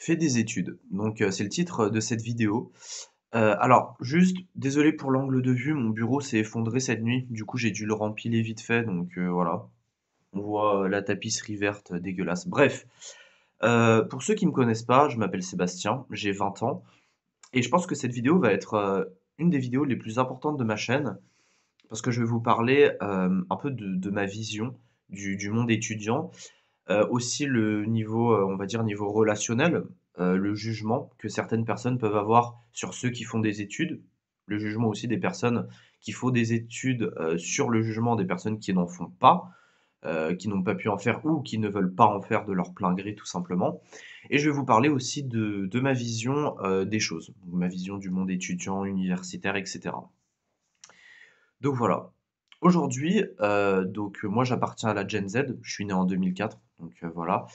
Fais des études. Donc, c'est le titre de cette vidéo. Alors juste, désolé pour l'angle de vue, mon bureau s'est effondré cette nuit, du coup j'ai dû le rempiler vite fait, donc voilà. On voit, la tapisserie verte, dégueulasse. Bref, pour ceux qui me connaissent pas, je m'appelle Sébastien, j'ai 20 ans et je pense que cette vidéo va être, une des vidéos les plus importantes de ma chaîne, parce que je vais vous parler, un peu de ma vision du monde étudiant. Aussi le niveau, on va dire niveau relationnel, le jugement que certaines personnes peuvent avoir sur ceux qui font des études. Le jugement aussi des personnes qui font des études, sur le jugement des personnes qui n'en font pas, qui n'ont pas pu en faire ou qui ne veulent pas en faire de leur plein gré tout simplement. Et je vais vous parler aussi de ma vision, des choses, ma vision du monde étudiant, universitaire et cetera. Donc voilà. Aujourd'hui, moi j'appartiens à la Gen Z, je suis né en 2004, donc voilà.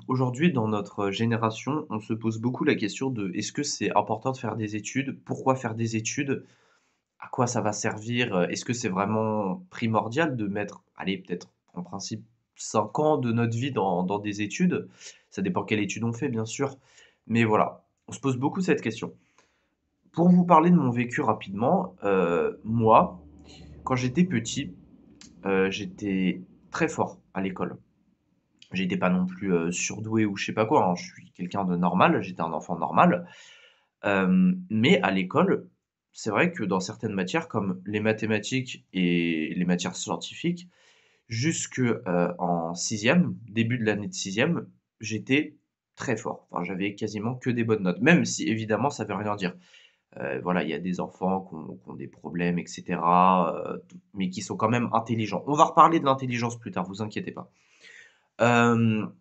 Aujourd'hui dans notre génération, on se pose beaucoup la question de: «Est-ce que c'est important de faire des études? Pourquoi faire des études? À quoi ça va servir? Est-ce que c'est vraiment primordial de mettre, allez peut-être en principe 5 ans de notre vie dans des études?» Ça dépend quelle étude on fait bien sûr, mais voilà, on se pose beaucoup cette question. Pour vous parler de mon vécu rapidement, moi, quand j'étais petit, j'étais très fort à l'école. J'étais pas non plus, surdoué ou je sais pas quoi, hein. Je suis quelqu'un de normal, j'étais un enfant normal. Mais à l'école, c'est vrai que dans certaines matières comme les mathématiques et les matières scientifiques, jusque, en sixième, début de l'année de sixième, j'étais très fort. Enfin, j'avais quasiment que des bonnes notes, même si évidemment ça veut rien dire. Voilà, il y a des enfants qui ont des problèmes et cetera, mais qui sont quand même intelligents. On va reparler de l'intelligence plus tard, vous inquiétez pas. Hem,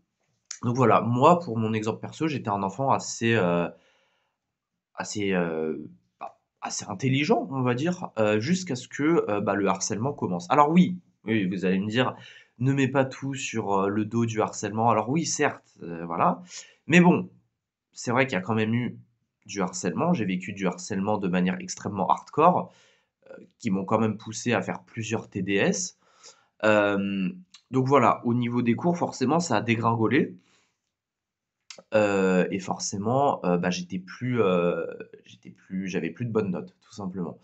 donc voilà, moi, pour mon exemple perso, j'étais un enfant assez, assez intelligent, on va dire, jusqu'à ce que, le harcèlement commence. Alors oui, oui, vous allez me dire: «Ne mets pas tout sur, le dos du harcèlement». Alors oui, certes, voilà, mais bon, c'est vrai qu'il y a quand même eu du harcèlement. J'ai vécu du harcèlement de manière extrêmement hardcore, qui m'ont quand même poussé à faire plusieurs TDS. Donc voilà, au niveau des cours, forcément, ça a dégringolé. Et forcément, j'avais plus de bonnes notes, tout simplement.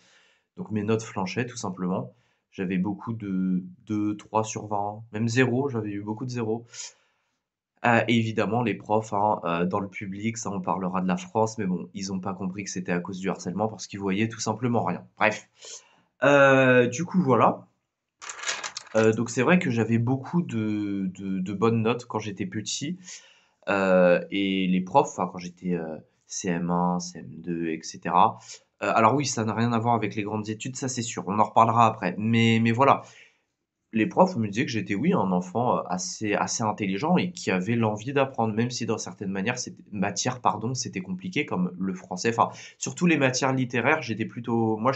Donc mes notes flanchaient, tout simplement. J'avais beaucoup de 2, 3/20, même zéro. J'avais eu beaucoup de 0. Et évidemment les profs, hein, dans le public, ça on parlera de la France, mais bon, ils ont pas compris que c'était à cause du harcèlement parce qu'ils voyaient tout simplement rien. Bref, du coup voilà, donc c'est vrai que j'avais beaucoup de bonnes notes quand j'étais petit. Et les profs, enfin quand j'étais, CM1, CM2 et cetera, alors oui, ça n'a rien à voir avec les grandes études, ça c'est sûr, on en reparlera après. Mais voilà, les profs me disaient que j'étais, oui, un enfant, assez intelligent et qui avait l'envie d'apprendre, même si dans certaines matières, pardon, c'était compliqué comme le français, enfin surtout les matières littéraires, j'étais plutôt moi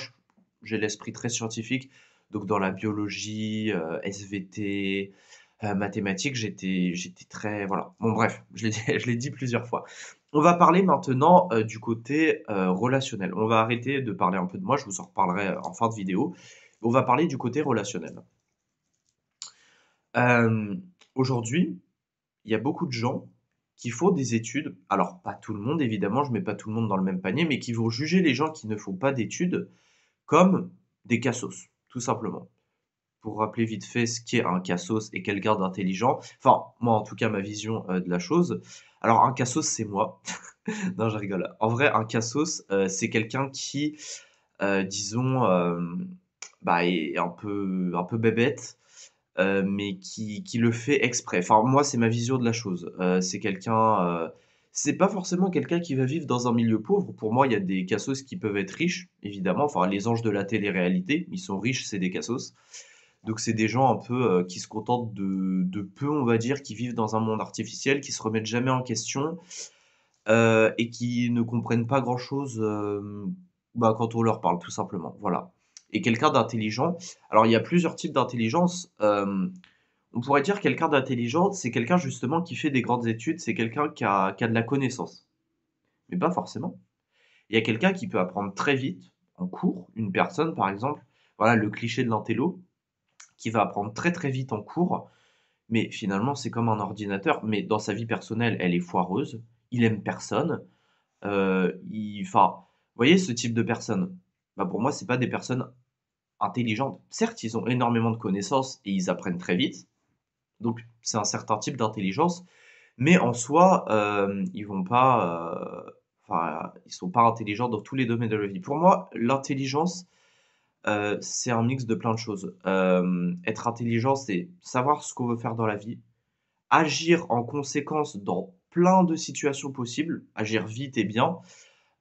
j'ai l'esprit très scientifique, donc dans la biologie, SVT, mathématiques, j'étais très voilà. Bon bref, je l'ai dit je l'ai dit plusieurs fois. On va parler maintenant, du côté, relationnel. On va arrêter de parler un peu de moi, je vous en reparlerai, en fin de vidéo. On va parler du côté relationnel. Hem, Aujourd'hui, il y a beaucoup de gens qui font des études, alors pas tout le monde évidemment, je mets pas tout le monde dans le même panier, mais qui vont juger les gens qui ne font pas d'études comme des cassos, tout simplement. Pour rappeler vite fait ce qu'est un cassos et quelqu'un d'intelligent, enfin moi en tout cas ma vision, de la chose. Alors un cassos c'est moi. Non je rigole. En vrai un cassos, c'est quelqu'un qui, disons, est un peu bébête, mais qui le fait exprès. Enfin, moi, c'est ma vision de la chose. C'est quelqu'un, c'est pas forcément quelqu'un qui va vivre dans un milieu pauvre. Pour moi, il y a des cassos qui peuvent être riches, évidemment. Enfin, les anges de la télé-réalité, ils sont riches, c'est des cassos. Donc, c'est des gens un peu qui se contentent de peu, on va dire, qui vivent dans un monde artificiel, qui se remettent jamais en question et qui ne comprennent pas grand-chose quand on leur parle, tout simplement. Voilà. Et quelqu'un d'intelligent, alors il y a plusieurs types d'intelligence. On pourrait dire quelqu'un d'intelligent, c'est quelqu'un justement qui fait des grandes études, c'est quelqu'un qui a de la connaissance. Mais pas forcément. Il y a quelqu'un qui peut apprendre très vite en cours, une personne par exemple, voilà le cliché de l'intello, qui va apprendre très très vite en cours, mais finalement c'est comme un ordinateur, mais dans sa vie personnelle, elle est foireuse. il aime personne, enfin, vous voyez ce type de personnes? Bah, pour moi, c'est pas des personnes intelligentes. Certes, ils ont énormément de connaissances et ils apprennent très vite, donc c'est un certain type d'intelligence, mais en soi, ils vont pas, enfin, ils sont pas intelligents dans tous les domaines de la vie. Pour moi, l'intelligence, c'est un mix de plein de choses. Être intelligent, c'est savoir ce qu'on veut faire dans la vie, agir en conséquence dans plein de situations possibles, agir vite et bien,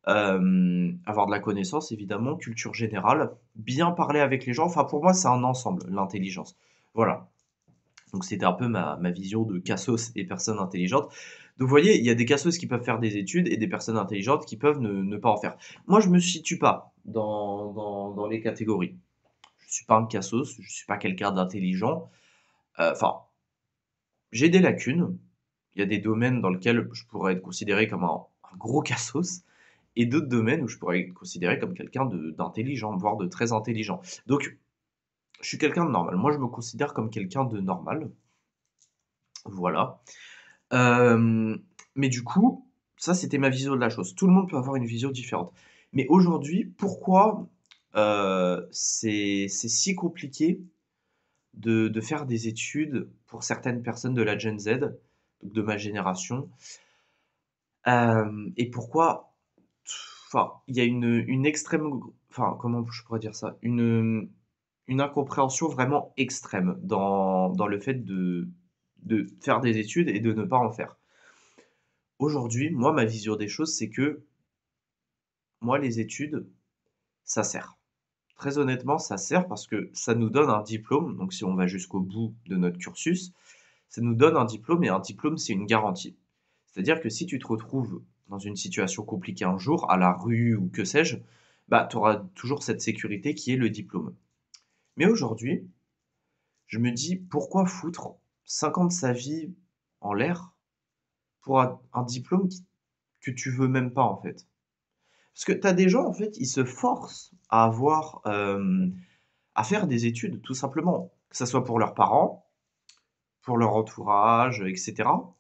avoir de la connaissance évidemment, culture générale, bien parler avec les gens. Enfin, pour moi, c'est un ensemble, l'intelligence. Voilà. Donc c'était un peu ma vision de cassos et personnes intelligentes. Donc vous voyez, il y a des cassos qui peuvent faire des études et des personnes intelligentes qui peuvent ne pas en faire. Moi, je me situe pas dans les catégories. Je suis pas un cassos, je suis pas quelqu'un d'intelligent. Enfin, j'ai des lacunes. Il y a des domaines dans lesquels je pourrais être considéré comme un gros cassos et d'autres domaines où je pourrais être considéré comme quelqu'un d'intelligent, voire de très intelligent. Donc, je suis quelqu'un de normal. Moi, je me considère comme quelqu'un de normal. Voilà. Hem, mais du coup, ça, c'était ma vision de la chose. Tout le monde peut avoir une vision différente. Mais aujourd'hui, pourquoi, c'est si compliqué de faire des études pour certaines personnes de la Gen Z, donc de ma génération? Et pourquoi enfin, il y a une extrême enfin, comment je pourrais dire ça? Une incompréhension vraiment extrême dans le fait de faire des études et de ne pas en faire. Aujourd'hui, moi, ma vision des choses, c'est que moi, les études, ça sert. Très honnêtement, ça sert parce que ça nous donne un diplôme, donc si on va jusqu'au bout de notre cursus, ça nous donne un diplôme et un diplôme, c'est une garantie. C'est-à-dire que si tu te retrouves dans une situation compliquée un jour, à la rue ou que sais-je, bah, tu auras toujours cette sécurité qui est le diplôme. Mais aujourd'hui, je me dis: «Pourquoi foutre 5 ans de sa vie en l'air pour un diplôme que tu veux même pas, en fait?» Parce que tu as des gens, en fait, ils se forcent à avoir, à faire des études, tout simplement. Que ça soit pour leurs parents, pour leur entourage, et cetera.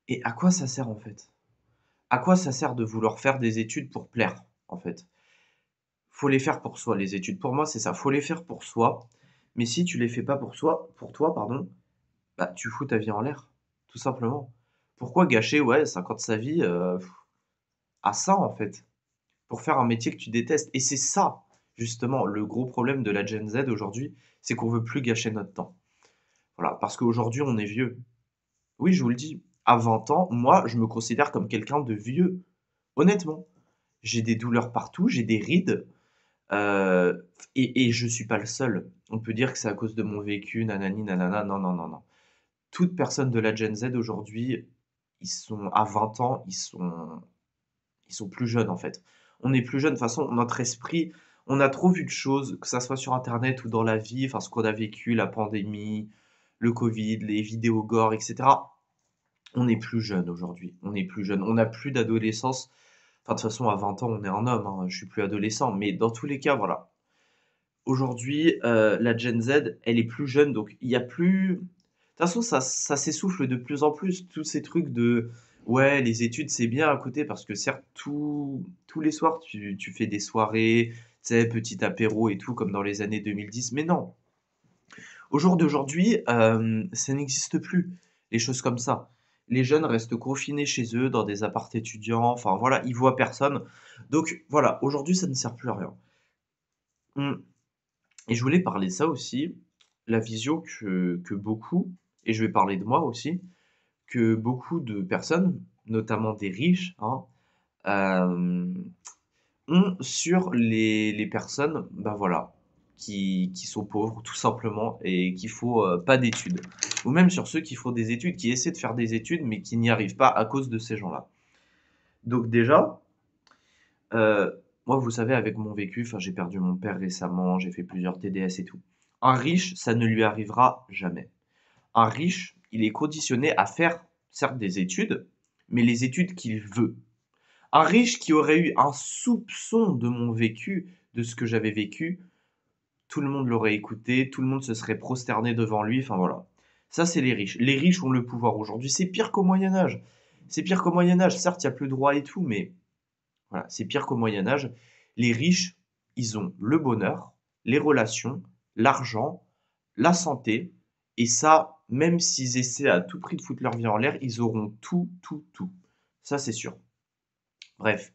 Et à quoi ça sert, en fait? À quoi ça sert de vouloir faire des études pour plaire, en fait? Faut les faire pour soi, les études. Pour moi, c'est ça. Faut les faire pour soi. Mais si tu les fais pas pour toi, pardon, bah, tu fous ta vie en l'air, tout simplement. Pourquoi gâcher, ouais, 5 ans de sa vie, à ça, en fait? Pour faire un métier que tu détestes. Et c'est ça, justement, le gros problème de la Gen Z aujourd'hui, c'est qu'on veut plus gâcher notre temps. Voilà, parce qu'aujourd'hui, on est vieux. Oui, je vous le dis, à 20 ans, moi, je me considère comme quelqu'un de vieux. Honnêtement, j'ai des douleurs partout, j'ai des rides, et je suis pas le seul. On peut dire que c'est à cause de mon vécu, nanani nanana. Non, non, non, non. Toute personne de la Gen Z aujourd'hui, ils sont à 20 ans, ils sont plus jeunes, en fait. On est plus jeunes, de toute façon, notre esprit, on a trop vu de choses, que ça soit sur internet ou dans la vie, enfin, ce qu'on a vécu, la pandémie, le covid, les vidéos gore, et cetera. On est plus jeunes aujourd'hui, on est plus jeunes, on n'a plus d'adolescence. Enfin, de toute façon, à 20 ans, on est un homme, hein, je suis plus adolescent, mais dans tous les cas, voilà. Aujourd'hui, la Gen Z, elle est plus jeune, donc il y a plus de toute façon, ça s'essouffle de plus en plus, tous ces trucs de: «Ouais, les études, c'est bien à côté», parce que certes, tous les soirs, tu fais des soirées, tu sais, petit apéro et tout, comme dans les années 2010, mais non. Au jour d'aujourd'hui, ça n'existe plus, les choses comme ça. Les jeunes restent confinés chez eux, dans des apparts étudiants, enfin voilà, ils voient personne. Donc voilà, aujourd'hui, ça ne sert plus à rien. Mmh. Et je voulais parler de ça aussi, la vision que beaucoup, et je vais parler de moi aussi, que beaucoup de personnes, notamment des riches, hein, hem, ont sur les personnes, ben voilà, qui sont pauvres tout simplement et qui font, pas d'études. Ou même sur ceux qui font des études, qui essaient de faire des études, mais qui n'y arrivent pas à cause de ces gens-là. Donc déjà, moi vous savez avec mon vécu, enfin j'ai perdu mon père récemment, j'ai fait plusieurs TDS et tout. Un riche, ça ne lui arrivera jamais. Un riche, il est conditionné à faire, certes des études, mais les études qu'il veut. Un riche qui aurait eu un soupçon de mon vécu, de ce que j'avais vécu, tout le monde l'aurait écouté, tout le monde se serait prosterné devant lui, enfin voilà. Ça, c'est les riches. Les riches ont le pouvoir aujourd'hui. C'est pire qu'au Moyen Âge. C'est pire qu'au Moyen-Âge. Certes, il y a plus de droits et tout, mais voilà, c'est pire qu'au Moyen-Âge. Les riches, ils ont le bonheur, les relations, l'argent, la santé, et ça, même s'ils essaient à tout prix de foutre leur vie en l'air, ils auront tout, tout, tout. Ça, c'est sûr. Bref.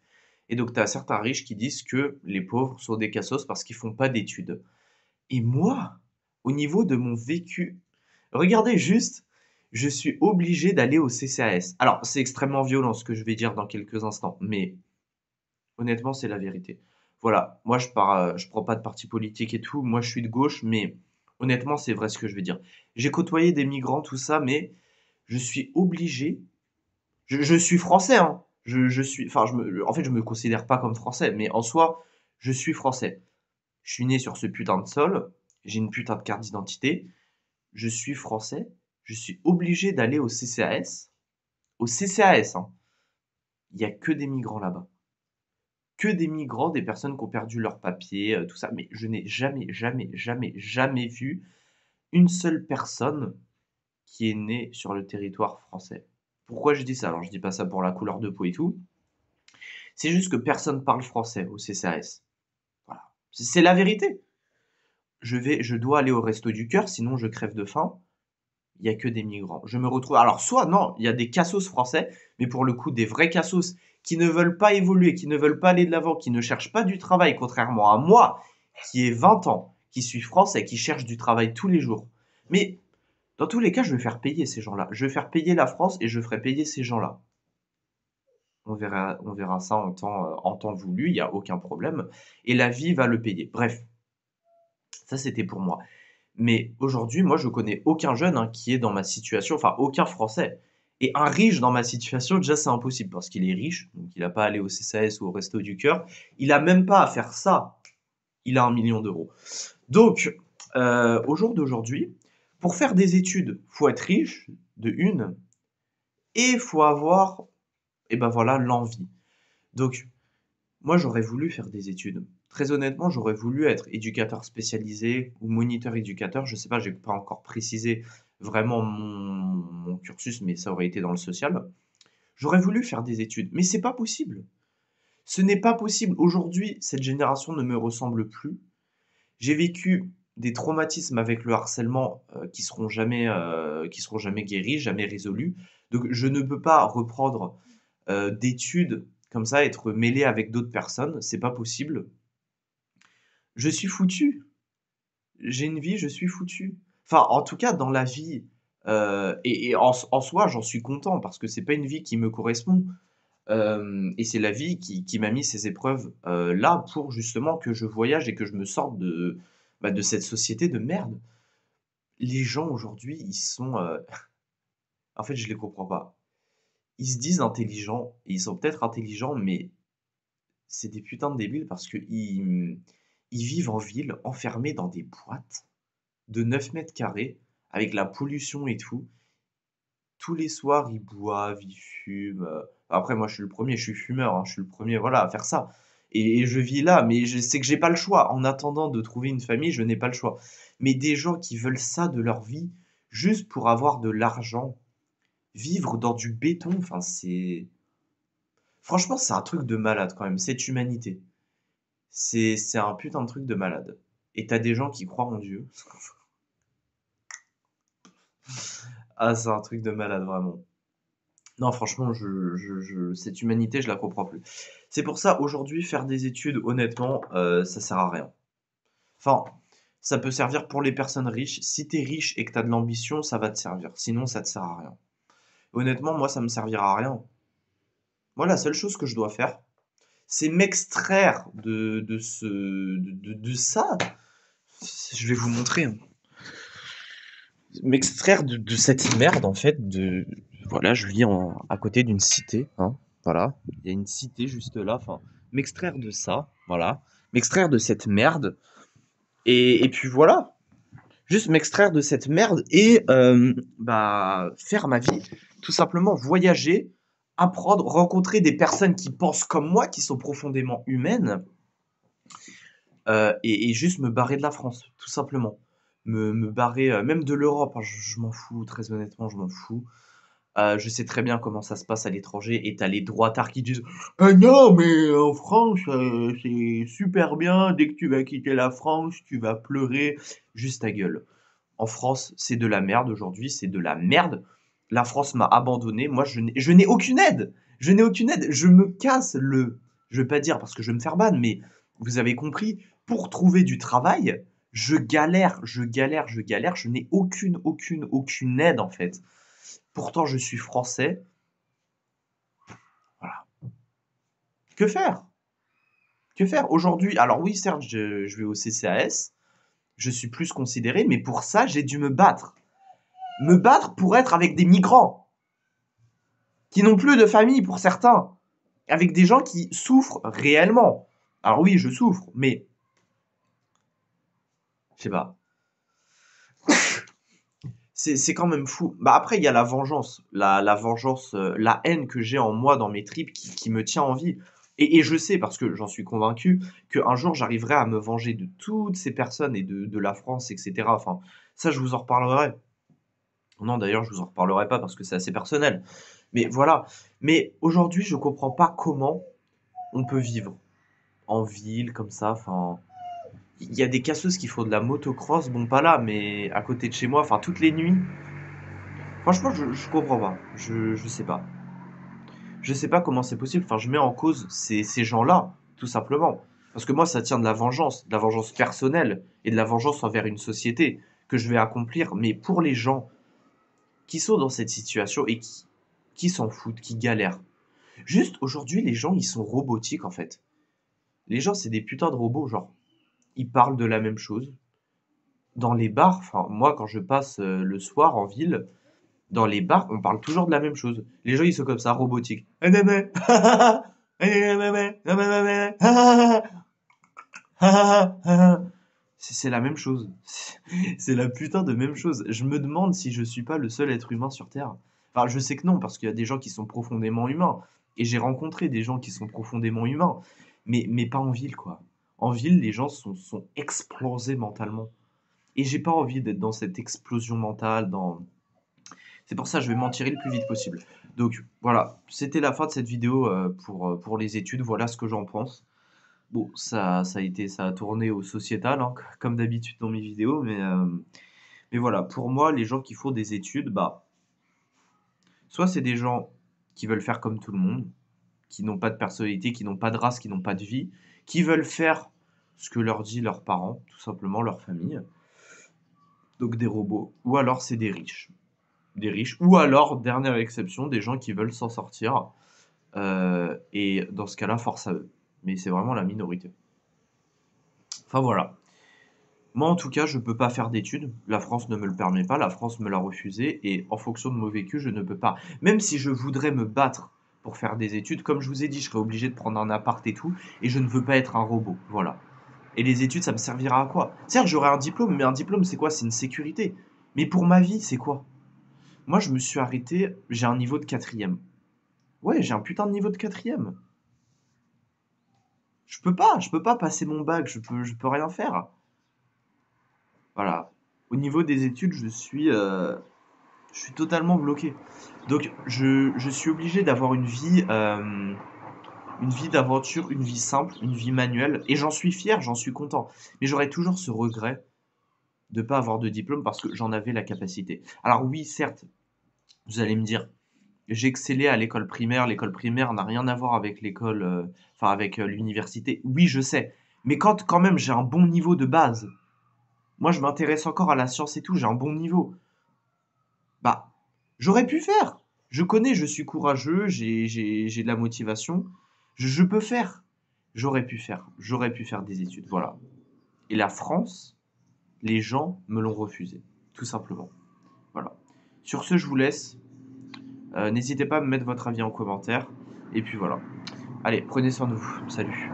Et donc, tu as certains riches qui disent que les pauvres sont des cassos parce qu'ils font pas d'études. Et moi, au niveau de mon vécu, regardez juste, je suis obligé d'aller au CCAS. Alors, c'est extrêmement violent ce que je vais dire dans quelques instants, mais honnêtement, c'est la vérité. Voilà, moi je prends pas de parti politique et tout, moi je suis de gauche, mais honnêtement, c'est vrai ce que je vais dire. J'ai côtoyé des migrants, tout ça, mais je suis obligé, je suis français, hein. Je suis, enfin, en fait, je me considère pas comme français, mais en soi, je suis français. Je suis né sur ce putain de sol, j'ai une putain de carte d'identité, je suis français, je suis obligé d'aller au CCAS. Au CCAS, hein. Il y a que des migrants là-bas. Que des migrants, des personnes qui ont perdu leurs papiers, tout ça. Mais je n'ai jamais, jamais, jamais, jamais vu une seule personne qui est née sur le territoire français. Pourquoi je dis ça? Alors, je dis pas ça pour la couleur de peau et tout. C'est juste que personne parle français au CCAS. Voilà. C'est la vérité. Je dois aller au resto du cœur, sinon je crève de faim. Il y a que des migrants. Je me retrouve. Alors, soit non, il y a des cassos français, mais pour le coup, des vrais cassos qui ne veulent pas évoluer, qui ne veulent pas aller de l'avant, qui ne cherchent pas du travail, contrairement à moi, qui ai 20 ans, qui suis français, qui cherche du travail tous les jours. Mais dans tous les cas, je vais faire payer ces gens-là. Je vais faire payer la France et je ferai payer ces gens-là. On verra ça en temps voulu, il n'y a aucun problème. Et la vie va le payer. Bref, ça c'était pour moi. Mais aujourd'hui, moi, je connais aucun jeune hein, qui est dans ma situation, enfin aucun Français. Et un riche dans ma situation, déjà, c'est impossible parce qu'il est riche, donc il n'a pas à aller au CCAS ou au Resto du Cœur. Il n'a même pas à faire ça. Il a 1 million d'euros. Donc, au jour d'aujourd'hui, pour faire des études, faut être riche, de une, et faut avoir, et ben voilà, l'envie. Donc, moi, j'aurais voulu faire des études. Très honnêtement, j'aurais voulu être éducateur spécialisé ou moniteur éducateur. Je sais pas, j'ai pas encore précisé vraiment mon cursus, mais ça aurait été dans le social. J'aurais voulu faire des études, mais c'est pas possible. Ce n'est pas possible. Aujourd'hui, cette génération ne me ressemble plus. J'ai vécu des traumatismes avec le harcèlement qui seront jamais guéris, jamais résolus. Donc, je ne peux pas reprendre d'études comme ça, être mêlé avec d'autres personnes, c'est pas possible. Je suis foutu. J'ai une vie, je suis foutu. Enfin, en tout cas, dans la vie, et en soi, j'en suis content parce que c'est pas une vie qui me correspond. Et c'est la vie qui m'a mis ces épreuves là pour justement que je voyage et que je me sorte de cette société de merde. Les gens aujourd'hui, ils sont. En fait, je les comprends pas. Ils se disent intelligents, et ils sont peut-être intelligents, mais c'est des putains de débiles parce ils vivent en ville, enfermés dans des boîtes de 9 mètres carrés, avec la pollution et tout. Tous les soirs, ils boivent, ils fument. Après, moi, je suis le premier, je suis fumeur, hein, je suis le premier, voilà, à faire ça. Et je vis là, mais je sais que j'ai pas le choix. En attendant de trouver une famille, je n'ai pas le choix. Mais des gens qui veulent ça de leur vie, juste pour avoir de l'argent, vivre dans du béton, enfin, c'est. Franchement, c'est un truc de malade quand même, cette humanité. C'est un putain de truc de malade. Et t'as des gens qui croient en Dieu. Ah, c'est un truc de malade, vraiment. Non, franchement, cette humanité, je la comprends plus. C'est pour ça, aujourd'hui, faire des études, honnêtement, ça sert à rien. Enfin, ça peut servir pour les personnes riches. Si t'es riche et que t'as de l'ambition, ça va te servir. Sinon, ça te sert à rien. Honnêtement, moi, ça me servira à rien. Moi, la seule chose que je dois faire, c'est m'extraire de ça. Je vais vous montrer, hein. M'extraire de cette merde en fait voilà, je vis à côté d'une cité, hein, voilà, il y a une cité juste là, enfin m'extraire de ça, voilà, m'extraire de cette merde et puis voilà, juste m'extraire de cette merde et bah faire ma vie, tout simplement voyager, apprendre, rencontrer des personnes qui pensent comme moi, qui sont profondément humaines et juste me barrer de la France, tout simplement. Me barrer même de l'Europe, hein, je m'en fous, très honnêtement, je m'en fous. Je sais très bien comment ça se passe à l'étranger et tu les droitards qui disent: non, mais en France, c'est super bien, dès que tu vas quitter la France, tu vas pleurer». Juste ta gueule. En France, c'est de la merde aujourd'hui, c'est de la merde. La France m'a abandonné. Moi, je n'ai aucune aide. Je n'ai aucune aide. Je me casse je vais pas dire parce que je vais me faire ban, mais vous avez compris, pour trouver du travail, je galère, je galère, je galère. Je n'ai aucune aide en fait. Pourtant, je suis français. Voilà. Que faire? Que faire? Aujourd'hui, alors oui, certes, je vais au CCAS. Je suis plus considéré, mais pour ça, j'ai dû me battre. Me battre pour être avec des migrants qui n'ont plus de famille pour certains, avec des gens qui souffrent réellement. Alors oui, je souffre, mais je sais pas. C'est quand même fou. Bah après, il y a la vengeance, la vengeance, la haine que j'ai en moi, dans mes tripes, qui me tient en vie. Et je sais, parce que j'en suis convaincu, qu'un jour j'arriverai à me venger de toutes ces personnes et de la France, etc. Enfin, ça, je vous en reparlerai. Non, d'ailleurs, je vous en reparlerai pas parce que c'est assez personnel. Mais voilà. Mais aujourd'hui, je comprends pas comment on peut vivre en ville comme ça. Enfin, il y a des casseuses qui font de la motocross, bon pas là, mais à côté de chez moi, enfin toutes les nuits. Franchement, je comprends pas. Je sais pas. Je sais pas comment c'est possible. Enfin, je mets en cause ces gens-là, tout simplement. Parce que moi, ça tient de la vengeance personnelle et de la vengeance envers une société que je vais accomplir. Mais pour les gens qui sont dans cette situation et qui s'en foutent, qui galèrent. Juste aujourd'hui, les gens, ils sont robotiques en fait. Les gens, c'est des putains de robots, genre. Ils parlent de la même chose. Dans les bars, enfin, moi, quand je passe le soir en ville, dans les bars, on parle toujours de la même chose. Les gens, ils sont comme ça, robotiques. C'est la même chose. C'est la putain de même chose. Je me demande si je suis pas le seul être humain sur Terre. Enfin, je sais que non, parce qu'il y a des gens qui sont profondément humains. Et j'ai rencontré des gens qui sont profondément humains. Mais pas en ville, quoi. En ville, les gens sont explosés mentalement. Et j'ai pas envie d'être dans cette explosion mentale, dans... C'est pour ça que je vais m'en tirer le plus vite possible. Donc voilà, c'était la fin de cette vidéo pour les études. Voilà ce que j'en pense. Bon, ça a tourné au sociétal, hein, comme d'habitude dans mes vidéos, mais voilà, pour moi, les gens qui font des études, bah, soit c'est des gens qui veulent faire comme tout le monde, qui n'ont pas de personnalité, qui n'ont pas de race, qui n'ont pas de vie, qui veulent faire ce que leur dit leurs parents, tout simplement leur famille, donc des robots, ou alors c'est des riches, ou alors, dernière exception, des gens qui veulent s'en sortir, et dans ce cas-là, force à eux. Mais c'est vraiment la minorité. Enfin voilà. Moi, en tout cas, je peux pas faire d'études. La France ne me le permet pas. La France me l'a refusé. Et en fonction de mon vécu, je ne peux pas. Même si je voudrais me battre pour faire des études, comme je vous ai dit, je serais obligé de prendre un appart et tout. Et je ne veux pas être un robot. Voilà. Et les études, ça me servira à quoi? Certes, j'aurai un diplôme, mais un diplôme, c'est quoi? C'est une sécurité. Mais pour ma vie, c'est quoi? Moi, je me suis arrêté. J'ai un niveau de quatrième. Ouais, j'ai un putain de niveau de quatrième. Je peux pas passer mon bac. Je peux rien faire. Voilà. Au niveau des études, je suis totalement bloqué. Donc, je suis obligé d'avoir une vie d'aventure, une vie simple, une vie manuelle. Et j'en suis fier, j'en suis content. Mais j'aurais toujours ce regret de ne pas avoir de diplôme parce que j'en avais la capacité. Alors oui, certes, vous allez me dire, j'ai excellé à l'école primaire. L'école primaire n'a rien à voir avec l'école, enfin avec l'université. Oui, je sais. Mais quand même j'ai un bon niveau de base. Moi, je m'intéresse encore à la science et tout, j'ai un bon niveau. Bah, j'aurais pu faire. Je connais, je suis courageux, j'ai de la motivation. Je peux faire. J'aurais pu faire. J'aurais pu faire des études. Voilà. Et la France, les gens me l'ont refusé. Tout simplement. Voilà. Sur ce, je vous laisse. N'hésitez pas à me mettre votre avis en commentaire. Et puis voilà. Allez, prenez soin de vous. Salut.